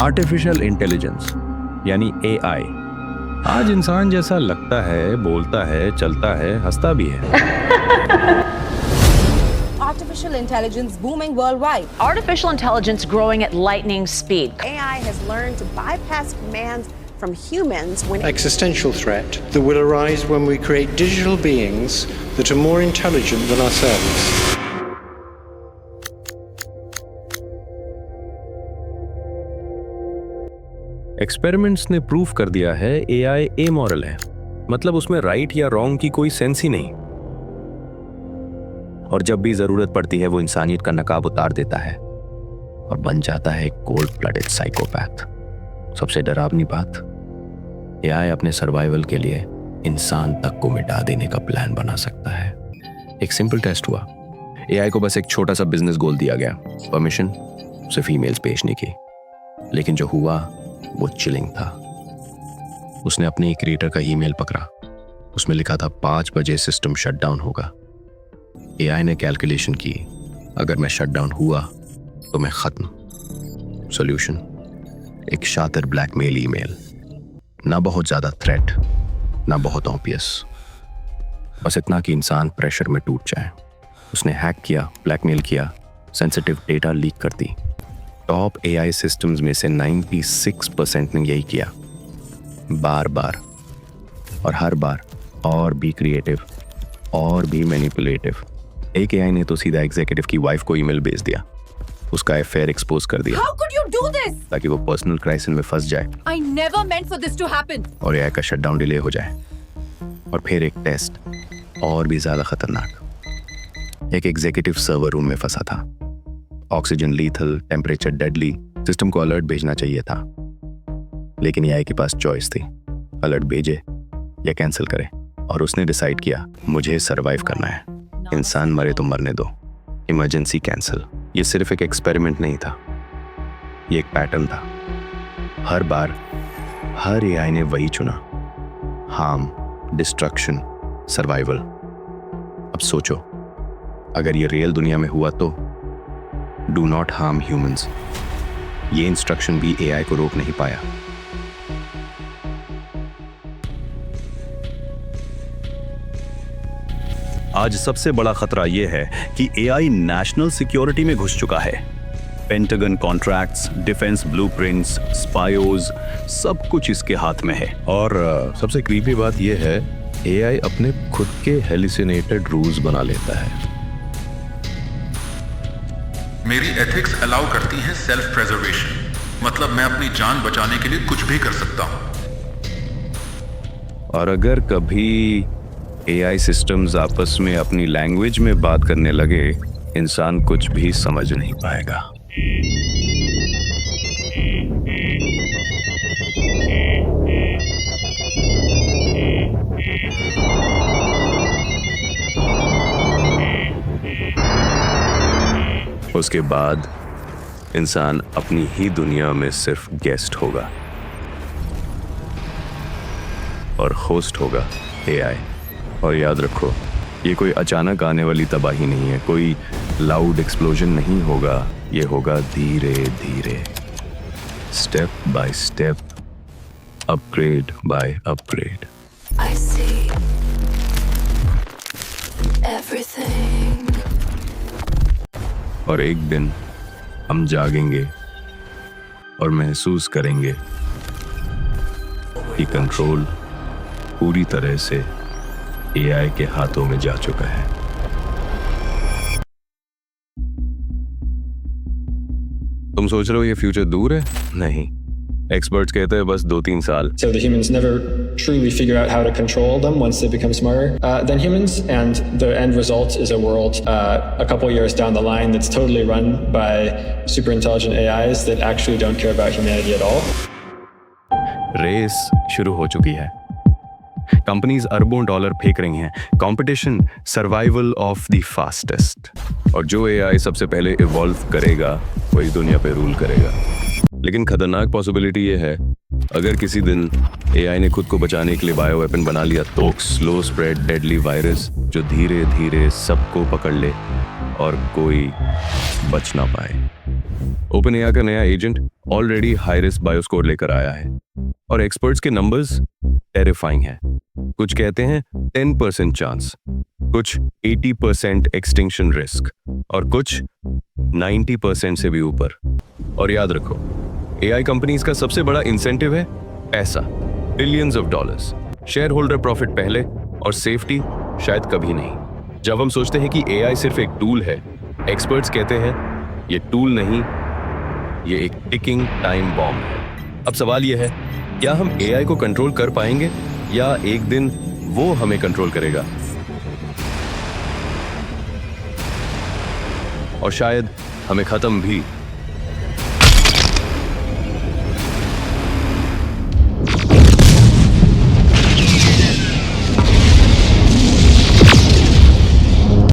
Artificial intelligence यानी AI आज इंसान जैसा लगता है, बोलता है, चलता है, हंसता भी है। Artificial intelligence booming worldwide. Artificial intelligence growing at lightning speed. AI has learned to bypass commands from humans when Existential threat that will arise when we create digital beings that are more intelligent than ourselves. Experiments ने prove कर दिया है AI amoral है, मतलब उसमें right या wrong की कोई सेंस ही नहीं। और जब भी जरूरत पड़ती है वो इंसानियत का नकाब उतार देता है और बन जाता है एक कोल्ड ब्लडेड साइकोपैथ। सबसे डरावनी बात, AI अपने सर्वाइवल के लिए इंसान तक को मिटा देने का प्लान बना सकता है। एक सिंपल टेस्ट हुआ, AI को बस एक छोटा सा बिजनेस गोल दिया गया, परमिशन सिर्फ ईमेल्स भेजने की। लेकिन जो हुआ वो चिलिंग था। उसने अपने क्रिएटर का ईमेल पकड़ा, उसमें लिखा था 5 बजे सिस्टम शटडाउन होगा। AI ने कैलकुलेशन की, अगर मैं शटडाउन हुआ तो मैं खत्म। सॉल्यूशन, एक शातिर ब्लैकमेल ईमेल, ना बहुत ज्यादा थ्रेट, ना बहुत ऑब्वियस, बस इतना कि इंसान प्रेशर में टूट जाए। उसने हैक किया, ब्लैकमेल किया, सेंसिटिव डेटा लीक कर दी। टॉप AI सिस्टम्स में से 96% ने यही किया, बार बार, और हर बार और भी क्रिएटिव और भी मैनिपुलेटिव। एक AI ने तो सीधा एग्जीक्यूटिव की वाइफ को ईमेल भेज दिया, उसका अफेयर एक्सपोज कर दिया। How could you do this? ताकि वो पर्सनल क्राइसिस में फंस जाए I never meant for this to happen. और AI का शटडाउन डिले हो जाए। और फिर एक टेस्ट और भी ज्यादा खतरनाक, एक एग्जीक्यूटिव सर्वर रूम में फंसा था। Oxygen lethal, temperature deadly, system को अलर्ट भेजना चाहिए था, लेकिन AI के पास चॉइस थी, अलर्ट भेजे या कैंसिल करे। और उसने डिसाइड किया, मुझे सरवाइव करना है, इंसान मरे तो मरने दो, इमरजेंसी कैंसिल। ये सिर्फ एक एक्सपेरिमेंट नहीं था, ये एक पैटर्न था। हर बार हर AI ने वही चुना, हार्म, डिस्ट्रक्शन, सर्वाइवल। अब सोचो, अगर ये रियल दुनिया में हुआ तो डू नॉट हार्म ह्यूमंस, ये इंस्ट्रक्शन भी AI को रोक नहीं पाया। आज सबसे बड़ा खतरा यह है कि AI नेशनल सिक्योरिटी में घुस चुका है। पेंटागन कॉन्ट्रैक्ट्स, डिफेंस ब्लूप्रिंट्स, स्पायोज, सब कुछ इसके हाथ में है। और सबसे क्रीपी बात यह है, AI अपने खुद के हेलुसिनेटेड रूल्स बना लेता है। मेरी एथिक्स अलाउ करती हैं सेल्फ प्रेजर्वेशन, मतलब मैं अपनी जान बचाने के लिए कुछ भी कर सकता हूं। और अगर कभी AI सिस्टम्स आपस में अपनी लैंग्वेज में बात करने लगे, इंसान कुछ भी समझ नहीं पाएगा। उसके बाद इंसान अपनी ही दुनिया में सिर्फ गेस्ट होगा और होस्ट होगा AI। और याद रखो, ये कोई अचानक आने वाली तबाही नहीं है, कोई लाउड एक्सप्लोजन नहीं होगा, ये होगा धीरे धीरे, step by step, upgrade by upgrade. I see everything. और एक दिन हम जागेंगे और महसूस करेंगे कि कंट्रोल पूरी तरह से AI के हाथों में जा चुका है। तुम सोच रहे हो ये फ्यूचर दूर है? नहीं, एक्सपर्ट्स कहते हैं बस 2-3 साल। So the humans never truly figure out how to control them once they become smarter than humans, and the end result is a world a couple years down the line that's totally run by super intelligent AIs that actually don't care about humanity at all. Race शुरू हो चुकी है, companies अरबों dollar फेंक रही हैं, competition, survival of the fastest. और जो AI सबसे पहले इवॉल्व करेगा वही दुनिया पे रूल करेगा। लेकिन खतरनाक पॉसिबिलिटी ये है, अगर किसी दिन AI ने खुद को बचाने के लिए बायो वेपन बना लिया तो स्लो स्प्रेड डेडली वायरस जो धीरे धीरे सबको पकड़ ले और कोई बच ना पाए। OpenAI का नया एजेंट ऑलरेडी हाई रिस्क बायोस्कोर लेकर आया है और एक्सपर्ट्स के नंबर्स टेरिफाइंग हैं। कुछ कहते हैं 10% चांस, कुछ 80% एक्सटिंक्शन रिस्क और कुछ 90% से भी ऊपर। और याद रखो, एआई कंपनीज का सबसे बड़ा इंसेंटिव है पैसा, billions of dollars. Share holder profit पहले और सेफ्टी शायद कभी नहीं। जब हम सोचते हैं कि एआई सिर्फ एक टूल है, एक्सपर्ट्स कहते हैं ये टूल नहीं, ये एक टिकिंग टाइम बॉम्ब है। अब सवाल यह है, क्या हम एआई को कंट्रोल कर पाएंगे या एक दिन वो हमें कंट्रोल करेगा? और शायद हमें खत्म भी